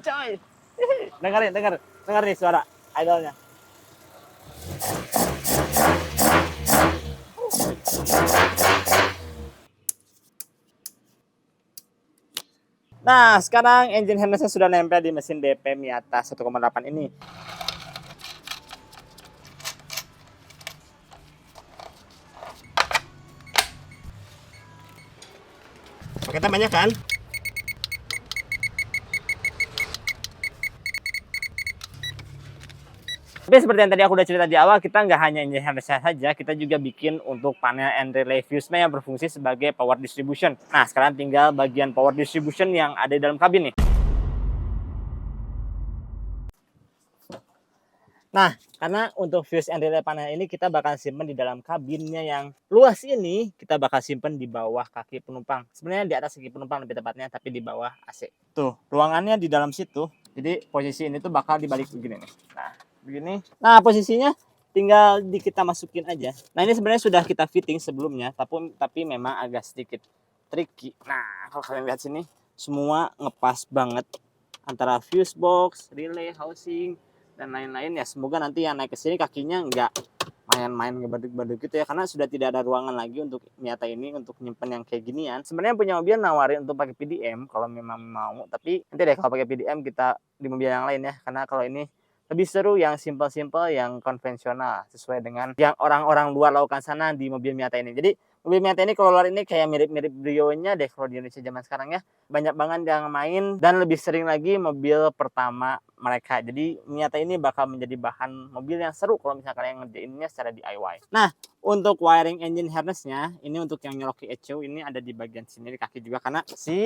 coy. Dengar nih suara idolnya. Nah, sekarang engine harness-nya sudah nempel di mesin DP Miata 1,8 ini. Paketnya banyak kan? Tapi seperti yang tadi aku udah cerita di awal, kita nggak hanya engine harness saja, kita juga bikin untuk panel and relay fuse-nya yang berfungsi sebagai power distribution. Nah, sekarang tinggal bagian power distribution yang ada di dalam kabin nih. Nah, karena untuk fuse and relay panel ini kita bakal simpen di dalam kabinnya yang luas ini, kita bakal simpen di bawah kaki penumpang. Sebenarnya di atas kaki penumpang lebih tepatnya, tapi di bawah AC. Tuh, ruangannya di dalam situ. Jadi posisi ini tuh bakal dibalik begini nih. Nah, begini. Nah, posisinya tinggal kita masukin aja. Nah, ini sebenarnya sudah kita fitting sebelumnya, tapi memang agak sedikit tricky. Nah, kalau kalian lihat sini, semua ngepas banget antara fuse box, relay, housing, dan lain-lain ya. Semoga nanti yang naik ke sini kakinya nggak main-main ngebaduk-baduk gitu ya, karena sudah tidak ada ruangan lagi untuk Miata ini untuk nyimpen yang kayak ginian. Sebenarnya punya mobil nawarin untuk pakai PDM kalau memang mau, tapi nanti deh kalau pakai PDM kita di mobil yang lain ya, karena kalau ini lebih seru yang simple-simple, yang konvensional sesuai dengan yang orang-orang luar lakukan sana di mobil Miata ini. Jadi mobil Miata ini kalau luar ini kayak mirip-mirip Brio-nya deh kalau di Indonesia zaman sekarang ya. Banyak banget yang main dan lebih sering lagi mobil pertama mereka. Jadi Miata ini bakal menjadi bahan mobil yang seru kalau misalnya kalian ngerjainnya secara DIY. Nah, untuk wiring engine harness-nya, ini untuk yang nyoloki ECU ini ada di bagian sini di kaki juga, karena si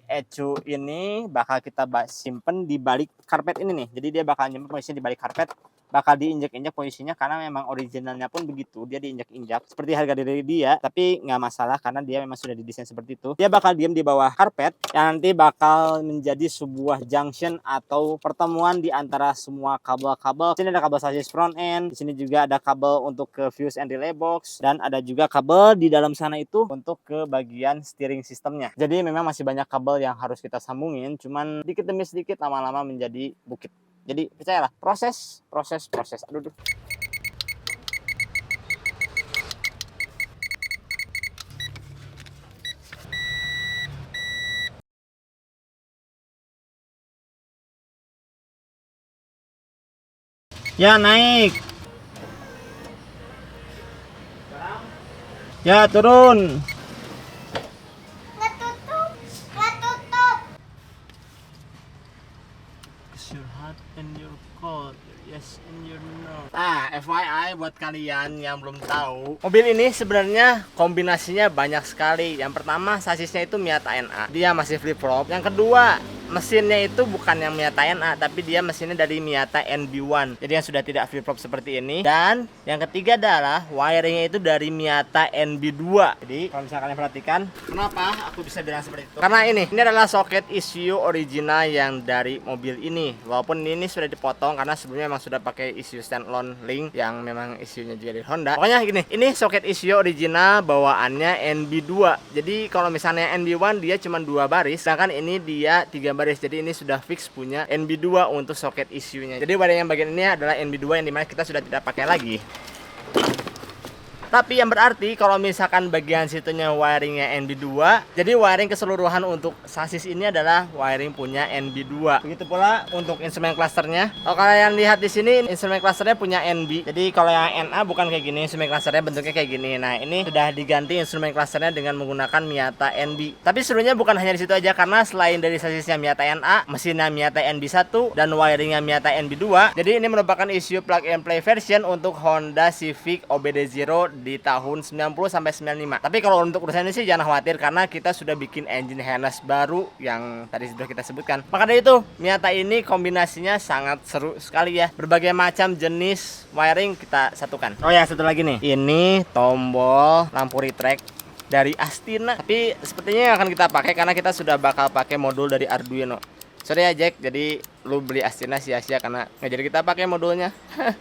ECU ini bakal kita simpen di balik karpet ini nih. Jadi dia bakal nyimpen posisinya di balik karpet, bakal diinjak-injak posisinya karena memang originalnya pun begitu, dia diinjak-injak seperti harga diri dia, tapi nggak masalah karena dia memang sudah didesain seperti itu. Dia bakal diem di bawah karpet yang nanti bakal menjadi sebuah junction atau pertemuan di antara semua kabel-kabel. Sini ada kabel sasis front end, di sini juga ada kabel untuk ke fuse and relay box, dan ada juga kabel di dalam sana itu untuk ke bagian steering sistemnya. Jadi memang masih banyak kabel yang harus kita sambungin, cuman sedikit demi sedikit lama-lama menjadi bukit. Jadi percayalah, proses. Aduh. Ya, naik. Ya, turun. Nggak tutup. Your heart and your cold, yes and your no. FYI buat kalian yang belum tahu, mobil ini sebenarnya kombinasinya banyak sekali. Yang pertama, sasisnya itu Miata NA, dia masih flip flop. Yang kedua, mesinnya itu bukan yang Miata NA, tapi dia mesinnya dari Miata NB1, jadi yang sudah tidak flip flop seperti ini. Dan yang ketiga adalah wiringnya itu dari Miata NB2. Jadi kalau misalnya kalian perhatikan, kenapa aku bisa bilang seperti itu, karena ini adalah soket ECU original yang dari mobil ini. Walaupun ini sudah dipotong karena sebelumnya memang sudah pakai ECU standalone link yang memang ECU-nya juga dari Honda. Pokoknya gini, ini soket ECU original bawaannya NB2. Jadi kalau misalnya NB1 dia cuma 2 baris, sedangkan ini dia 3 baris. Jadi ini sudah fix punya NB2 untuk soket ECU-nya. Jadi wiring yang bagian ini adalah NB2 yang dimana kita sudah tidak pakai lagi. Tapi yang berarti kalau misalkan bagian situnya wiringnya NB2, jadi wiring keseluruhan untuk sasis ini adalah wiring punya NB2. Begitu pula untuk instrumen clusternya. Kalau kalian lihat di sini, instrumen clusternya punya NB. Jadi kalau yang NA bukan kayak gini, instrumen clusternya bentuknya kayak gini. Nah, ini sudah diganti instrumen clusternya dengan menggunakan Miata NB. Tapi sebenarnya bukan hanya di situ aja, karena selain dari sasisnya Miata NA, mesinnya Miata NB1 dan wiringnya Miata NB2. Jadi ini merupakan ECU plug and play version untuk Honda Civic OBD0 di tahun 90 sampai 95. Tapi kalau untuk urusan ini sih jangan khawatir, karena kita sudah bikin engine harness baru yang tadi sudah kita sebutkan. Maka dari itu, Miata ini kombinasinya sangat seru sekali ya. Berbagai macam jenis wiring kita satukan. Oh ya, satu lagi nih. Ini tombol lampu retract dari Astina. Tapi sepertinya akan kita pakai karena kita sudah bakal pakai modul dari Arduino. Sorry ya Jack, jadi lu beli Astina sia-sia karena nggak jadi kita pakai modulnya.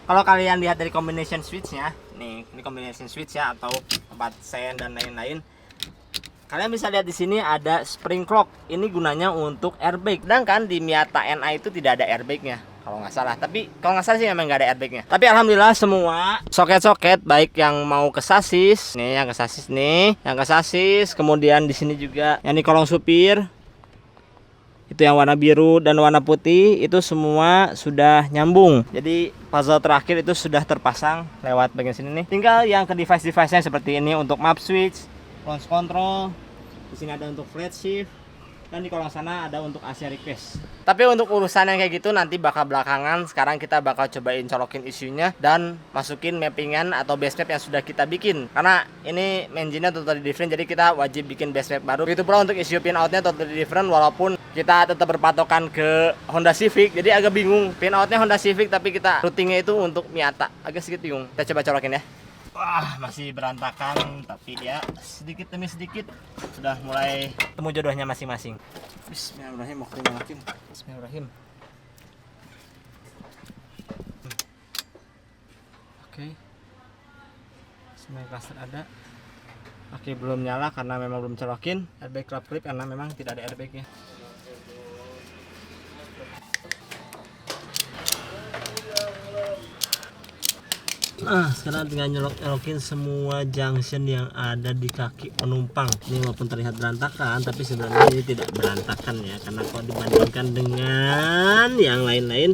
Kalau kalian lihat dari combination switch-nya, nih, ini combination switch ya, atau tempat sen dan lain-lain. Kalian bisa lihat di sini ada spring clock. Ini gunanya untuk airbag. Sedangkan di Miata NA itu tidak ada airbagnya kalau nggak salah. Tapi kalau nggak salah sih memang nggak ada airbagnya. Tapi alhamdulillah semua soket-soket baik yang mau ke sasis, nih yang ke sasis nih, yang ke sasis. Kemudian di sini juga yang di kolong supir. Itu yang warna biru dan warna putih itu semua sudah nyambung. Jadi puzzle terakhir itu sudah terpasang lewat bagian sini nih. Tinggal yang ke device-device-nya seperti ini untuk map switch, launch control. Di sini ada untuk flat shift dan di kolong sana ada untuk AC request. Tapi untuk urusan yang kayak gitu nanti bakal belakangan. Sekarang kita bakal cobain colokin isunya dan masukin mappingan atau base map yang sudah kita bikin. Karena ini engine-nya totally different, jadi kita wajib bikin base map baru. Begitu pula untuk isu pin out-nya totally different, walaupun kita tetap berpatokan ke Honda Civic. Jadi agak bingung, pin out-nya Honda Civic tapi kita routingnya itu untuk Miata. Agak sedikit bingung. Kita coba colokin ya. Wah, masih berantakan, tapi dia sedikit demi sedikit sudah mulai temu jodohnya masing-masing. Bismillahirrahmanirrahim, mau nyalakin. Bismillahirrahmanirrahim. Oke. Semua cluster ada. Oke, belum nyala karena memang belum colokin. Airbag club clip karena memang tidak ada airbagnya. Nah, sekarang tinggal nyolok-nyolokin semua junction yang ada di kaki penumpang. Ini walaupun terlihat berantakan, tapi sebenarnya ini tidak berantakan ya, karena kalau dibandingkan dengan yang lain-lain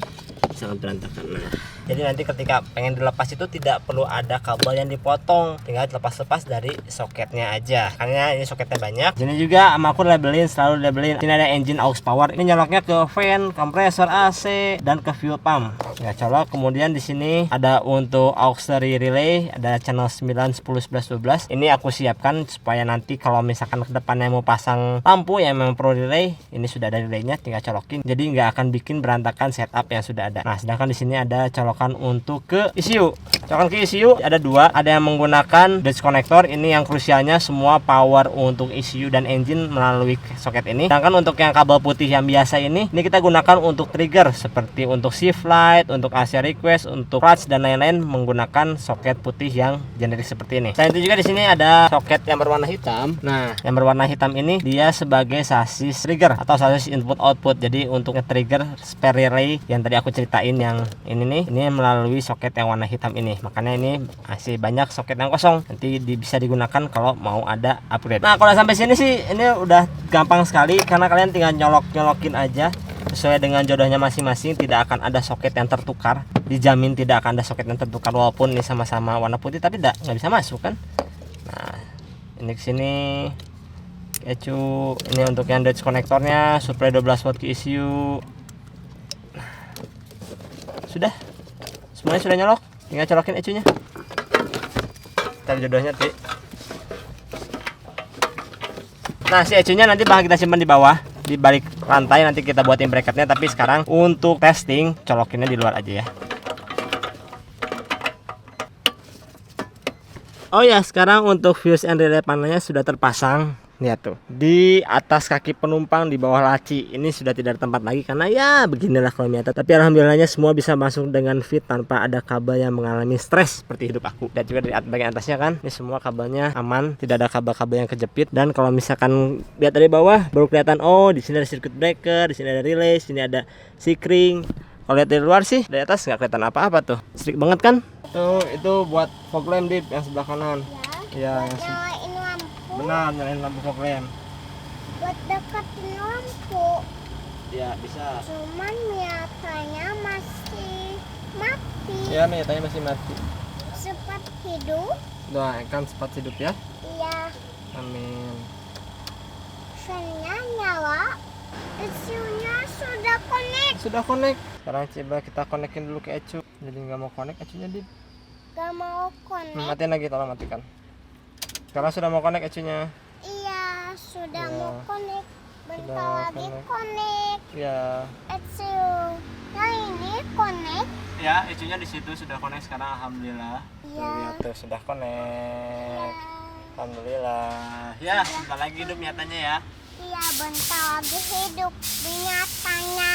sangat berantakan. Nah, jadi nanti ketika pengen dilepas itu tidak perlu ada kabel yang dipotong, tinggal lepas-lepas dari soketnya aja. Karena ini soketnya banyak. Sini juga sama aku labelin, selalu labelin. Sini ada engine aux power. Ini nyoloknya ke fan, kompresor AC, dan ke fuel pump. Ya, colok. Kemudian di sini ada untuk auxiliary relay, ada channel 9, 10, 11, 12. Ini aku siapkan supaya nanti kalau misalkan ke depannya mau pasang lampu yang memang pro relay, ini sudah ada relaynya, tinggal colokin. Jadi nggak akan bikin berantakan setup yang sudah ada. Nah, sedangkan di sini ada colokan untuk ke ECU. Colokan ke ECU ada dua, ada yang menggunakan Dutch connector. Ini yang krusialnya semua power untuk ECU dan engine melalui soket ini. Sedangkan untuk yang kabel putih yang biasa ini kita gunakan untuk trigger seperti untuk shift light, untuk AC request, untuk clutch dan lain-lain menggunakan soket putih yang generik seperti ini. Selain itu juga di sini ada soket yang berwarna hitam. Nah, yang berwarna hitam ini dia sebagai sasis trigger atau sasis input output. Jadi untuk nge-trigger spare relay yang tadi aku ceritain yang ini nih, ini melalui soket yang warna hitam ini. Makanya ini masih banyak soket yang kosong. Nanti bisa digunakan kalau mau ada upgrade. Nah, kalau sampai sini sih ini udah gampang sekali karena kalian tinggal nyolokin aja sesuai dengan jodohnya masing-masing. Tidak akan ada soket yang tertukar, dijamin tidak akan ada soket yang tertukar walaupun ini sama-sama warna putih tapi nggak bisa masuk kan. Nah, ini kesini ECU, ini untuk yang Dutch konektornya, supply 12 watt ke ECU. Sudah, semuanya sudah nyolok, tinggal colokin ECU-nya. Cari jodohnya Ti. Nah, si ECU-nya nanti bakal kita simpan di bawah, di balik lantai. Nanti kita buatin bracketnya, tapi sekarang untuk testing colokinnya di luar aja ya. Oh ya, sekarang untuk fuse and relay panelnya sudah terpasang. Lihat tuh, di atas kaki penumpang di bawah laci. Ini sudah tidak ada tempat lagi karena ya beginilah kalau Miata. Tapi alhamdulillahnya semua bisa masuk dengan fit tanpa ada kabel yang mengalami stres seperti hidup aku. Dan juga dari bagian atasnya kan, ini semua kabelnya aman, tidak ada kabel-kabel yang kejepit. Dan kalau misalkan lihat dari bawah baru kelihatan, oh di sini ada circuit breaker, di sini ada relay, di sini ada sikring. Kalau lihat dari luar sih, dari atas nggak kelihatan apa-apa tuh. Strik banget kan? Tuh, itu buat fog lamp Dip yang sebelah kanan. Ya, yang Nyalain lampu. benar, nyalain lampu fog lamp. Buat deketin lampu. Ya, bisa. Cuman Miatanya masih mati. Ya, Miatanya masih mati. Cepat hidup. Doakan cepat hidup ya. Iya. Amin. Fan-nya nyala. ECU-nya sudah connect. Sudah connect. Sekarang coba kita konekin dulu ke ECU. Jadi nggak mau connect ECU-nya Dip. Gak mau connect. Matiin lagi, tolong matikan. Sekarang sudah mau connect ECU-nya. Iya, sudah Ya. mau connect. Bentar Sudah lagi connect. connect. Ya. ECU. Nah ini connect. Ya, ECU-nya di situ sudah connect sekarang alhamdulillah. Iya. Tuh, lihat tuh sudah connect. Ya. Alhamdulillah. Ya, sebentar lagi hidup Miatanya ya. Iya, bentar lagi hidup Miatanya.